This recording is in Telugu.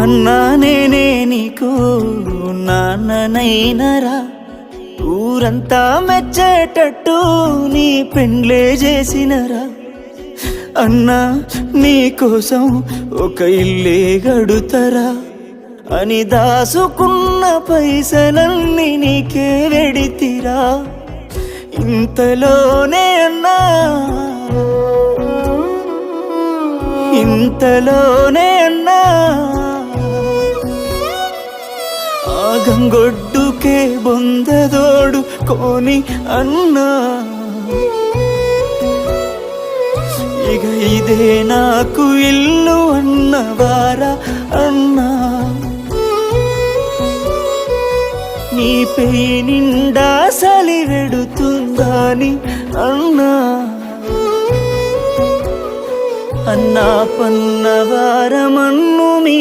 అన్నా నేనే నీకు నాన్ననైనరా, ఊరంతా మెచ్చేటట్టు నీ పెండ్లే చేసినరా. అన్నా నీకోసం ఒక ఇల్లే గడుతరా అని దాసుకున్న పైసలన్నీ నీకే వెడితిరా. ఇంతలోనే అన్నా, ఇంతలోనే అన్నా, ఆ గంగొడ్డుకే బొందదోడు కోని అన్నా. ఇక ఇదే నాకు ఇల్లు అన్నవారా అన్నా. నీ పెయి నిండా సలి వెడుతుందని అన్నా. అన్నా పన్నవారమన్ను మీ